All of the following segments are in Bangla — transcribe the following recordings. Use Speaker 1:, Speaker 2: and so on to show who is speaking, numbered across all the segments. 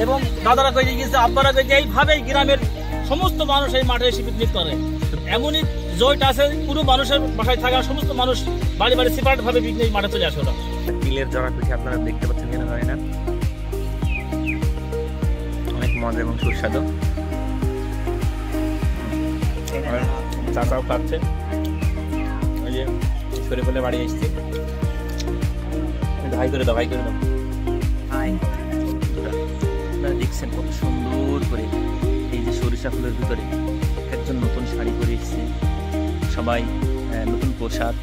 Speaker 1: এবং দাদারা কইতে গেছে, আব্বারা কইতে, এইভাবেই গ্রামের সমস্ত মানুষ এই মাঠে এসে পিকনিক করে। এমনই জয়েট আছে, পুরো মানুষের বাসায় থাকা সমস্ত মানুষ বাড়ি বাড়ি সেপারেট ভাবে পিকনিক মাঠে চলে আসে। ওরা
Speaker 2: তিলের জড়া পিঠে আপনারা দেখতে পাচ্ছেন কিনা জানি না, অনেক মজা এবং সুস্বাদু। চাচাও খাচ্ছে, ওই যে সরে বলে বাড়ি এসছি। ভাই করে দাও, ভাই করে দাও। আপনারা দেখছেন কত সুন্দর করে এই যে সরিষা ফুলের ভিতরে একজন নতুন শাড়ি পরে এসছে, সবাই নতুন পোশাক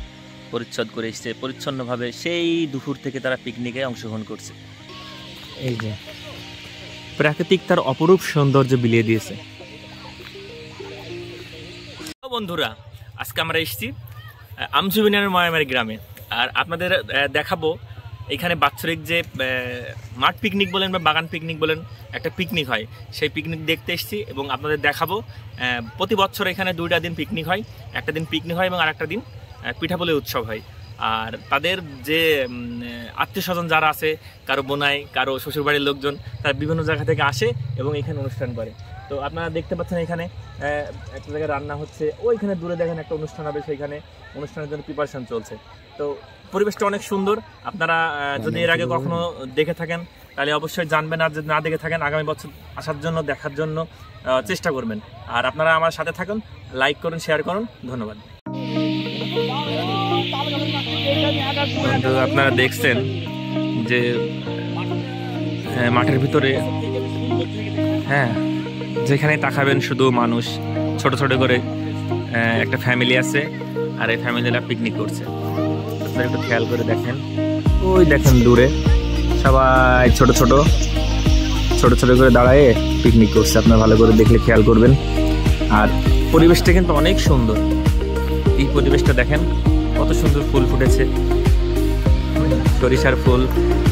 Speaker 2: পরিচ্ছদ করে এসছে, পরিচ্ছন্নভাবে সেই দুপুর থেকে তারা পিকনিকে অংশগ্রহণ করছে। এই যে প্রাকৃতিক তার অপরূপ সৌন্দর্য বিলিয়ে দিয়েছে। বন্ধুরা, আজকে আমরা এসেছি আমজু ইউনিয়নের ময়ামারি গ্রামে, আর আপনাদের দেখাবো এখানে বাৎসরিক যে মাঠ পিকনিক বলেন বা বাগান পিকনিক বলেন, একটা পিকনিক হয়, সেই পিকনিক দেখতে এসেছি এবং আপনাদের দেখাবো। প্রতি বছর এখানে 2টা দিন পিকনিক হয়, একটা দিন পিকনিক হয় এবং আরেকটা দিন পিঠাপুলি উৎসব হয়। আর তাদের যে আত্মীয় স্বজন যারা আছে, কারো বোনাই, কারো শ্বশুরবাড়ির লোকজন, তারা বিভিন্ন জায়গা থেকে আসে এবং এখানে অনুষ্ঠান করে। তো আপনারা দেখতে পাচ্ছেন এখানে একটা জায়গায় রান্না হচ্ছে, ওইখানে দূরে দেখেন একটা অনুষ্ঠান হবে, সেইখানে অনুষ্ঠানের জন্য প্রিপারেশন চলছে। তো পরিবেশটা অনেক সুন্দর। আপনারা যদি এর আগে কখনো দেখে থাকেন তাহলে অবশ্যই জানবেন, আর যদি না দেখে থাকেন আগামী বছর আসার জন্য, দেখার জন্য চেষ্টা করবেন। আর আপনারা আমার সাথে থাকুন, লাইক করুন, শেয়ার করুন। ধন্যবাদ। আপনারা দেখছেন যে মাঠের ভিতরে, হ্যাঁ, যেখানে তাকাবেন শুধু মানুষ, ছোট ছোট করে একটা ফ্যামিলি আছে, আর এই ফ্যামিলিরা পিকনিক করছে। আপনারা একটু খেয়াল করে দেখেন, ওই দেখেন দূরে সবাই ছোট ছোট করে দাঁড়ায় পিকনিক করছে। আপনারা ভালো করে দেখলে খেয়াল করবেন। আর পরিবেশটা কিন্তু অনেক সুন্দর। এই পরিবেশটা দেখেন, কত সুন্দর ফুল ফুটেছে,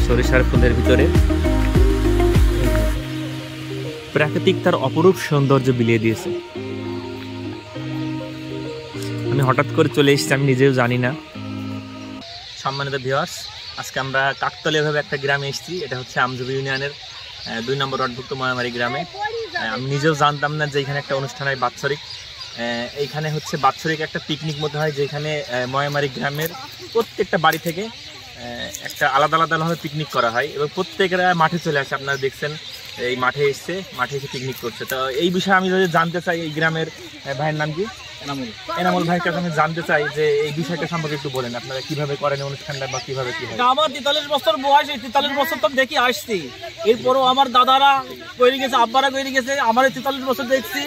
Speaker 2: সরিষার ফুলের ভিতরে প্রাকৃতিক তার অপরূপ সৌন্দর্য বিলিয়ে দিয়েছে। আমি হঠাৎ করে চলে এসেছি, আমি নিজেও জানি না। সম্মানিত ভিউয়ার্স, আজকে আমরা কাকতালীয়ভাবে একটা গ্রামে এসেছি। এটা হচ্ছে আমজু ইউনিয়নের 2 নম্বর ওয়ার্ডভুক্ত ময়ামারি গ্রামে। আমি নিজেও জানতাম না যে এখানে একটা অনুষ্ঠান হয় বাৎসরিক। এইখানে হচ্ছে বাৎসরিক একটা পিকনিক মধ্যে হয়, যেখানে ময়ামারি গ্রামের প্রত্যেকটা বাড়ি থেকে একটা আলাদা আলাদাভাবে পিকনিক করা হয় এবং প্রত্যেকেরা মাঠে চলে আসে। আপনারা দেখছেন এই মাঠে এসে পিকনিক করছে। তো এই বিষয়ে আমি যদি জানতে চাই, এই গ্রামের ভাইয়ের নাম কি? এনামুল ভাইয়ের কাছে আমি জানতে চাই যে এই বিষয়টা সম্পর্কে একটু বলেন, আপনারা কিভাবে করেন অনুষ্ঠানটা বা কিভাবে কি হয়?
Speaker 1: আমার 43 বছর বয়স, 43 বছর তো দেখি আসছি। এরপরও আমার দাদারা কইরে গেছে, আব্বারা কইরে গেছে, আমার 43 বছর দেখছি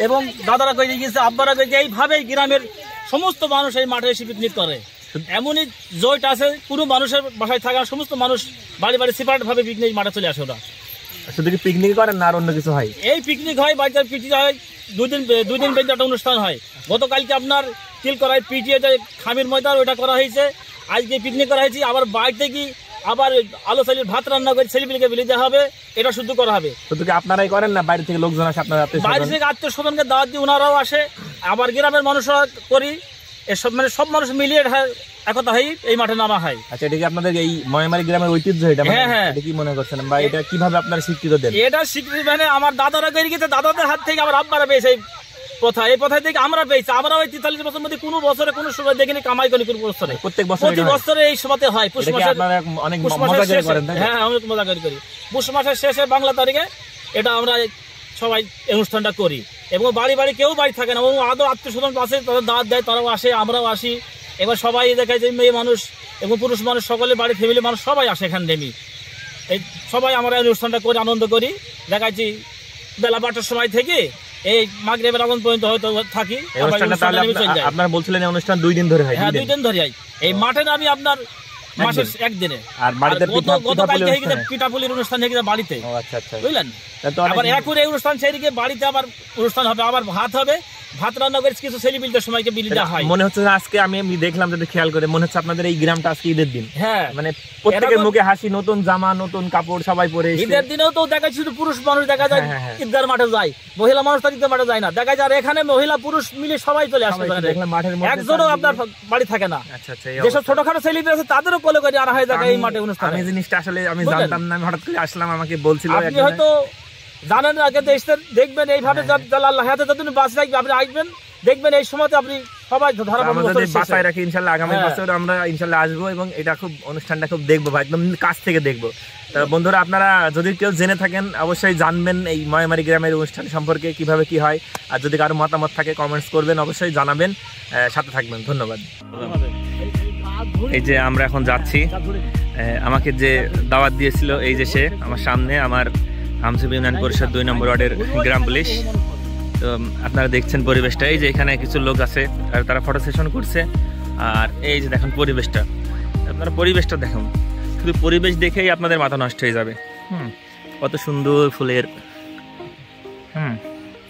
Speaker 1: এবং দাদারা কইরে গেছে, আব্বারা কইছে, এইভাবেই গ্রামের সমস্ত মানুষ এই মাঠে এসে পিকনিক করে। এমনই জয়েট আছে, পুরো মানুষের বাসায় থাকা সমস্ত মানুষ বাড়ি বাড়ি সেপারেট ভাবে পিকনিক মাঠে চলে আসে। ওরা
Speaker 2: শুধু কি পিকনিক করেন না আর অন্য কিছু হয়?
Speaker 1: এই পিকনিক হয়, বাড়িতে পিকনিক হয়, 2 দিন বেঁধে একটা অনুষ্ঠান হয়। গতকালকে আপনার তিল করায় পিটিয়ে খামির ময়দান ওইটা করা হয়েছে, আজকে পিকনিক করা হয়েছে। আবার বাড়িতে কি আবার আলু চালিয়ে ভাত রান্না করে ছেলেপিলেকে বিলিয়ে দেওয়া হবে, এটা শুদ্ধ করা হবে।
Speaker 2: শুধু কি আপনারাই করেন না বাইরে থেকে লোকজন আসে? আপনার
Speaker 1: বাইরে থেকে আত্মীয় স্বজনকে দাওয়াত দিয়ে ওনারাও আসে, আবার গ্রামের মানুষরা করি। এসব মানে সব মানুষ মিলিয়ে একতা হয়ে এই মাঠে নামা হয়।
Speaker 2: আচ্ছা, এটা কি আপনাদের এই ময়ামারি গ্রামের ঐতিহ্য? এটা
Speaker 1: হ্যাঁ,
Speaker 2: এটা কি মনে করছেন বা এটা কিভাবে আপনারা স্বীকৃত দেন?
Speaker 1: এটা স্বীকৃতি মানে আমার দাদারা করে গেছে, দাদাদের হাত থেকে আমার আব্বারা পেয়েছে এই প্রথা। এই প্রথা থেকে আমরা পেয়েছি। আমরা ওই 43 বছর মধ্যে কোনো বছরে কোনো সময় দেখিনি কামাই করি কোনো বছরে।
Speaker 2: প্রতি
Speaker 1: বছরে এই সময়তে হয়। পুষ মাসে
Speaker 2: অনেক মজা করে করেন?
Speaker 1: হ্যাঁ, অনেক মজা করি। পুষ মাসের শেষে বাংলা তারিখে এটা আমরা সবাই অনুষ্ঠানটা করি এবং বাড়ি বাড়ি কেউ বাড়ি থাকে না, এবং আদৌ আত্মীয় স্বজন আছে, তাদের দাওয়াত দেয়, তারাও আসে, আমরাও আসি। এবার সবাই দেখায় যে মেয়ে মানুষ এবং পুরুষ মানুষ সকলে বাড়ি ফ্যামিলি মানুষ সবাই আসে এখানে নেমি। এই সবাই আমরা অনুষ্ঠানটা করে আনন্দ করি। দেখাচ্ছি বেলা 12টার সময় থেকে এই মাগরিবের আগুন পর্যন্ত হয়তো থাকি।
Speaker 2: আপনারা বলছিলেন অনুষ্ঠান 2 দিন ধরে হয়?
Speaker 1: হ্যাঁ, 2 দিন ধরে হয়। এই মাঠে আমি আপনার মাসের একদিনে।
Speaker 2: আর বাড়িতে
Speaker 1: পিঠাপুলির অনুষ্ঠান হয়ে গেছে বাড়িতে।
Speaker 2: আচ্ছা আচ্ছা,
Speaker 1: বুঝলেন? আবার একুরে অনুষ্ঠান সেদিকে বাড়িতে আবার অনুষ্ঠান হবে, আবার ভাত হবে, ভাত রান্না করে কিছু সেলিব্রিটিদের সময়কে বিলি দেওয়া হয়।
Speaker 2: মনে হচ্ছে আজকে আমি দেখলাম, যদি খেয়াল করে মনে হচ্ছে আপনাদের এই গ্রামটা আজকে ঈদের দিন।
Speaker 1: হ্যাঁ,
Speaker 2: মানে প্রত্যেকের মুখে হাসি, নতুন জামা, নতুন কাপড় সবাই পরে।
Speaker 1: ঈদের দিনেও তো দেখা যায় শুধু পুরুষ মানুষ দেখা যায় ঈদগার মাঠে যায়, মহিলা মানুষ তো ঈদের মাঠে যায় না, দেখা যায় এখানে মহিলা পুরুষ মিলে সবাই চলে আসে, একজনও আপনার বাড়ি থাকে না। যেসব ছোটখাটো সেলিব্রিটি আছে তাদেরও কোলে করে আনা হয় দেখা এই মাঠে অনুষ্ঠান।
Speaker 2: আমি জিনিসটা আসলে আমি জানতাম না, আমি হঠাৎ করে আসলাম, আমাকে বলছিল।
Speaker 1: আপনি হয়তো জানেন আগে দেখবেন এইভাবে আল্লাহ হাতে যতদিন বাঁচিয়ে রাখবে আপনি আসবেন, দেখবেন এই সময়তে আপনি সবাই ধরা
Speaker 2: বাসায় রাখি। ইনশাল্লাহ আগামী বছর আমরা ইনশাল্লাহ আসবো এবং এটা খুব অনুষ্ঠানটা খুব দেখবো ভাই, একদম কাছ থেকে দেখবো। বন্ধুরা, আপনারা যদি কেউ জেনে থাকেন অবশ্যই জানবেন এই ময়মারি গ্রামের অনুষ্ঠান সম্পর্কে কিভাবে কি হয়। আর যদি কারো মতামত থাকে কমেন্টস করবেন, অবশ্যই জানাবেন, সাথে থাকবেন। ধন্যবাদ। এই যে আমরা এখন যাচ্ছি, আমাকে যে দাওয়াত দিয়েছিল এই যে সে আমার সামনে, আমার আমজুব ইউনিয়ন পরিষদ 2 নম্বর ওয়ার্ডের গ্রাম পুলিশ। তো আপনারা দেখছেন পরিবেশটা, এই যে এখানে কিছু লোক আছে আর তারা ফটো সেশন করছে। আর এই যে দেখুন পরিবেশটা, আপনারা পরিবেশটা দেখুন, শুধু পরিবেশ দেখেই আপনাদের মাথা নষ্ট হয়ে যাবে। কত সুন্দর ফুলের।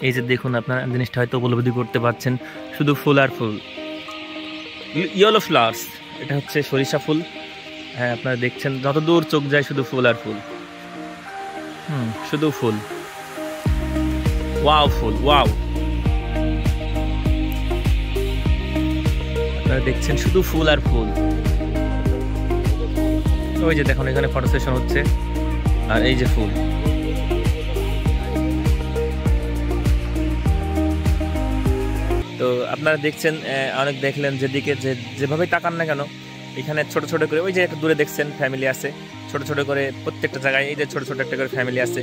Speaker 2: এই যে দেখুন, আপনারা জিনিসটা হয়তো উপলব্ধি করতে পারছেন, শুধু ফুল আর ফুল, ইয়েলো ফ্লাওয়ার্স। এটা হচ্ছে সরিষা ফুল। হ্যাঁ, আপনারা দেখছেন যত দূর চোখ যায় শুধু ফুল আর ফুল। শুধু ফুল, ওয়াও ফুল, ওয়াও। আপনারা দেখছেন শুধু ফুল আর ফুল। ওই যে দেখুন এখানে ফটো সেশন হচ্ছে, আর এই যে ফুল। তো আপনারা দেখছেন, অনেক দেখলেন যেদিকে যেভাবে তাকান না কেন, এখানে ছোট ছোট করে ওই যে একটা দূরে দেখছেন ফ্যামিলি আছে, ছোট ছোট করে প্রত্যেকটা জায়গায় এই যে ছোট ছোট একটা করে ফ্যামিলি আছে,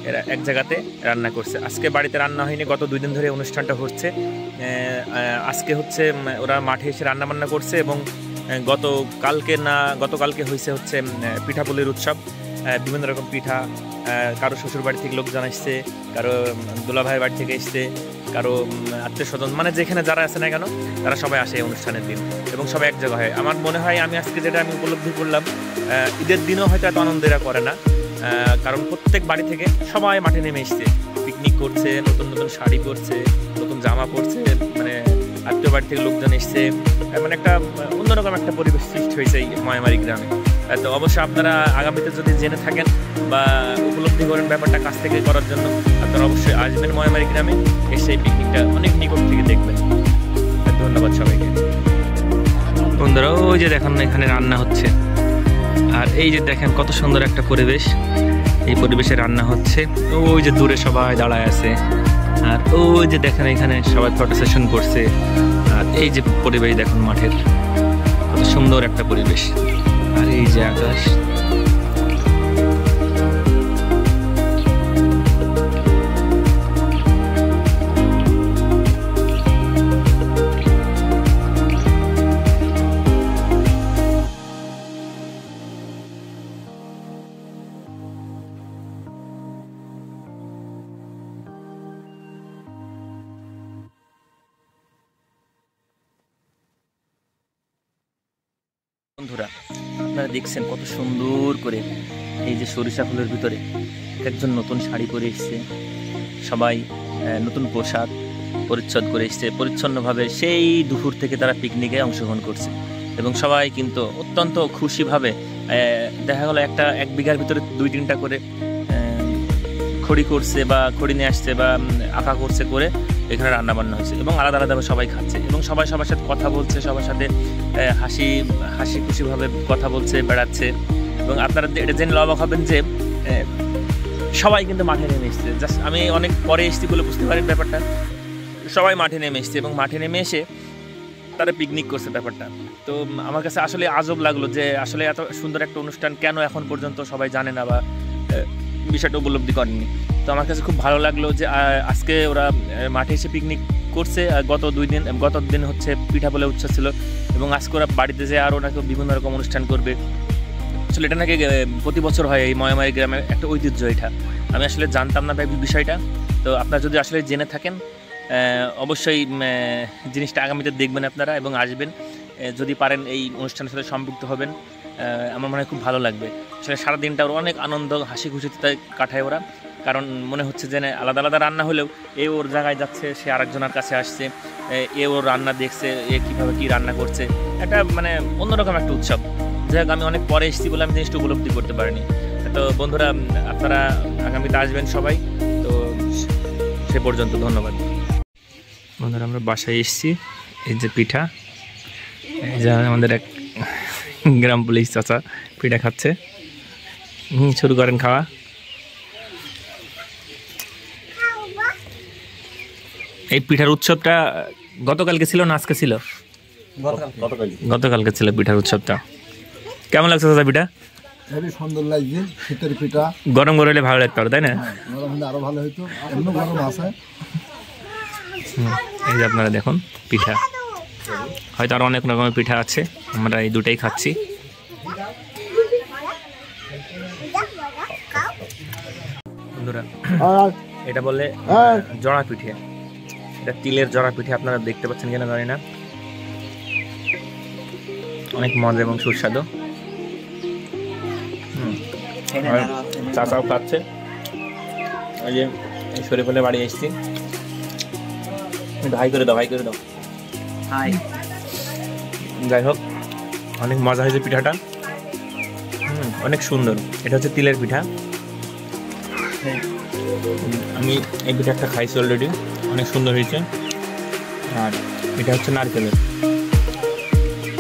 Speaker 2: এরা এক জায়গাতে রান্না করছে। আজকে বাড়িতে রান্না হয়নি, গত 2 দিন ধরে অনুষ্ঠানটা হচ্ছে। আজকে হচ্ছে ওরা মাঠে এসে রান্না বান্না করছে এবং গতকালকে হচ্ছে পিঠাপুলির উৎসব। বিভিন্ন রকম পিঠা, কারো শ্বশুর বাড়ি থেকে লোকজন আসছে, কারো দুলাভাইয়ের বাড়ি থেকে এসছে, কারো আত্মীয় স্বজন, মানে যেখানে যারা আছে না কেন তারা সবাই আসে এই অনুষ্ঠানের দিন এবং সবাই এক জায়গা হয়। আমার মনে হয় আমি আজকে যেটা আমি উপলব্ধি করলাম, ঈদের দিনও হয়তো এত আনন্দ এরা করে না, কারণ প্রত্যেক বাড়ি থেকে সবাই মাঠে নেমে এসছে, পিকনিক করছে, নতুন নতুন শাড়ি পরছে, নতুন জামা পরছে, মানে আত্মীয় বাড়ি থেকে লোকজন এসছে, মানে একটা অন্যরকম একটা পরিবেশ সৃষ্টি হয়েছে এই ময়মারি গ্রামে। তো অবশ্যই আপনারা আগামীতে যদি জেনে থাকেন বা উপলব্ধি করেন ব্যাপারটা কাছ থেকে করার জন্য, আপনারা অবশ্যই আসবেন ময়মারি গ্রামে, এসে এই পিকনিকটা অনেক নিকট থেকে দেখবেন। ধন্যবাদ সবাইকে। বন্ধুরা, ওই যে দেখেন এখানে রান্না হচ্ছে, আর এই যে দেখেন কত সুন্দর একটা পরিবেশ, এই পরিবেশে রান্না হচ্ছে। ওই যে দূরে সবাই দাঁড়ায় আছে, আর ওই যে দেখেন এখানে সবাই ফটো সেশন করছে। আর এই যে পরিবেশ দেখুন মাঠের, কত সুন্দর একটা পরিবেশ। আর এই যে আকাশ, বন্ধুরা আপনারা দেখছেন কত সুন্দর করে এই যে সরিষা ফুলের ভিতরে একজন নতুন শাড়ি পরে এসছে, সবাই নতুন পোশাক পরিচ্ছদ করে এসছে, পরিচ্ছন্নভাবে সেই দুপুর থেকে তারা পিকনিকে অংশগ্রহণ করছে এবং সবাই কিন্তু অত্যন্ত খুশিভাবে, দেখা গেলো এক বিঘার ভিতরে 2-3টা করে খড়ি করছে বা খড়ি নিয়ে আসছে বা আঁকা করছে, করে এখানে রান্না বান্না হয়েছে এবং আলাদা আলাদাভাবে সবাই খাচ্ছে এবং সবাই সবার সাথে কথা বলছে, সবার সাথে হাসি খুশিভাবে কথা বলছে, বেড়াচ্ছে। এবং আপনারা এটা জেনে অবাক হবেন যে সবাই কিন্তু মাঠে নেমে এসছে। জাস্ট আমি অনেক পরে এসেছি বলে বুঝতে পারি ব্যাপারটা, সবাই মাঠে নেমে এসছে এবং মাঠে নেমে এসে তারা পিকনিক করছে ব্যাপারটা। তো আমার কাছে আসলে আজব লাগলো যে আসলে এত সুন্দর একটা অনুষ্ঠান কেন এখন পর্যন্ত সবাই জানে না বা বিষয়টা উপলব্ধি করেনি। তো আমার কাছে খুব ভালো লাগলো যে আজকে ওরা মাঠে এসে পিকনিক করছে। গত দিন হচ্ছে পিঠাপুলি উৎসব ছিল এবং আজকে ওরা বাড়িতে যেয়ে আরও নাকি বিভিন্ন রকম অনুষ্ঠান করবে। আসলে এটা নাকি প্রতি বছর হয় এই ময়মারি গ্রামের একটা ঐতিহ্য, এটা আমি আসলে জানতাম না বিষয়টা। তো আপনারা যদি আসলে জেনে থাকেন অবশ্যই জিনিসটা আগামীতে দেখবেন আপনারা এবং আসবেন, যদি পারেন এই অনুষ্ঠানের সাথে সম্পৃক্ত হবেন। আমার মনে হয় খুব ভালো লাগবে। আসলে সারাদিনটা ওরা অনেক আনন্দ হাসি খুশিতে কাটায় ওরা কারণ মনে হচ্ছে যে আলাদা আলাদা রান্না হলেও এ ওর জায়গায় যাচ্ছে, সে আরেকজনের কাছে আসছে, এ ওর রান্না দেখছে, এ কীভাবে কী রান্না করছে, একটা মানে অন্যরকম একটা উৎসব। যাই হোক, আমি অনেক পরে এসেছি বলে আমি জিনিসটা উপলব্ধি করতে পারিনি। তো বন্ধুরা, আপনারা আগামীতে আসবেন সবাই, তো সে পর্যন্ত ধন্যবাদ। বন্ধুরা, আমরা বাসায় এসেছি, এই যে পিঠা, এই যে আমাদের এক গ্রাম পুলিশ চাচা পিঠা খাচ্ছে। শুরু করেন খাওয়া। এই পিঠার উৎসবটা গতকালকে ছিল না আজকে ছিল? গতকালকে ছিল পিঠার উৎসবটা। কেমন লাগছে চাচা পিঠা?
Speaker 3: খুবই সুন্দর লাগছে, শীতের পিঠা।
Speaker 2: গরম গরম হলে ভালো লাগতো তাই না?
Speaker 3: গরম হলে আরো ভালো হতো, অন্য গরম আছে।
Speaker 2: এই যে আপনারা দেখুন পিঠা, হয়তো আরো অনেক রকমের পিঠা আছে, আমরা এই দুটাই খাচ্ছি। বন্ধুরা, এটা বলে জড়া পিঠে, এটা তিলের জড়া পিঠে। আপনারা দেখতে পাচ্ছেন কিনা জানি না, অনেক মজা এবং সুস্বাদু। চাচাও খাচ্ছে। এই যে শরীফুলের বাড়ি এসেছি, ভাই করে দাও, ভাই করে দাও। যাই হোক, অনেক মজা হয়েছে পিঠাটা, অনেক সুন্দর। এটা হচ্ছে তিলের পিঠা। আমি এই পিঠাটা খাইছি অলরেডি, অনেক সুন্দর হয়েছে। আর এটা হচ্ছে নারকেলের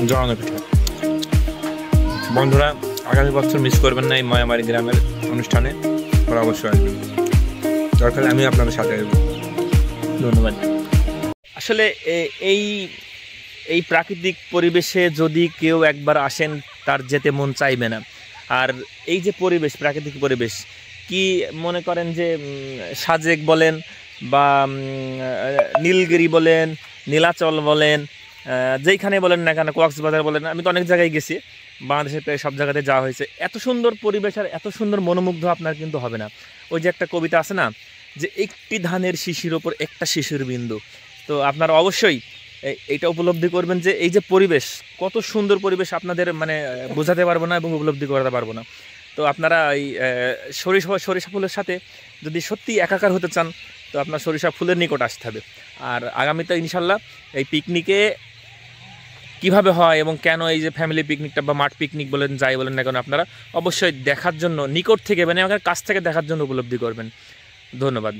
Speaker 2: জড়ানো পিঠা। বন্ধুরা, আগামী বছর মিস করবেন না এই ময়ামারি গ্রামের অনুষ্ঠানে, ওরা অবশ্যই আসবেন, দরকার আমি আপনাদের সাথে আসবো। ধন্যবাদ। আসলে এই প্রাকৃতিক পরিবেশে যদি কেউ একবার আসেন, তার যেতে মন চাইবে না। আর এই যে পরিবেশ, প্রাকৃতিক পরিবেশ, কি মনে করেন যে সাজেক বলেন বা নীলগিরি বলেন, নীলাচল বলেন, যেইখানে বলেন না কেন, কক্সবাজার বলেন, আমি তো অনেক জায়গায় গেছি, বাংলাদেশের প্রায় সব জায়গাতে যাওয়া হয়েছে। এত সুন্দর পরিবেশ আর এত সুন্দর মনোমুগ্ধ আপনার কিন্তু হবে না। ওই যে একটা কবিতা আছে না, যে একটি ধানের শিশির ওপর একটা শিশির বিন্দু। তো আপনারা অবশ্যই এইটা উপলব্ধি করবেন যে এই যে পরিবেশ, কত সুন্দর পরিবেশ, আপনাদের মানে বোঝাতে পারবো না এবং উপলব্ধি করাতে পারবো না। তো আপনারা এই সরিষা ফুলের সাথে যদি সত্যি একাকার হতে চান, তো আপনার সরিষা ফুলের নিকট আসতে হবে। আর আগামীতে ইনশাল্লাহ এই পিকনিকে কিভাবে হয় এবং কেন এই যে ফ্যামিলি পিকনিকটা বা মাঠ পিকনিক বলেন, যাই বলেন না কেন, আপনারা অবশ্যই দেখার জন্য নিকট থেকে, মানে আমার কাছ থেকে দেখার জন্য উপলব্ধি করবেন। ধন্যবাদ।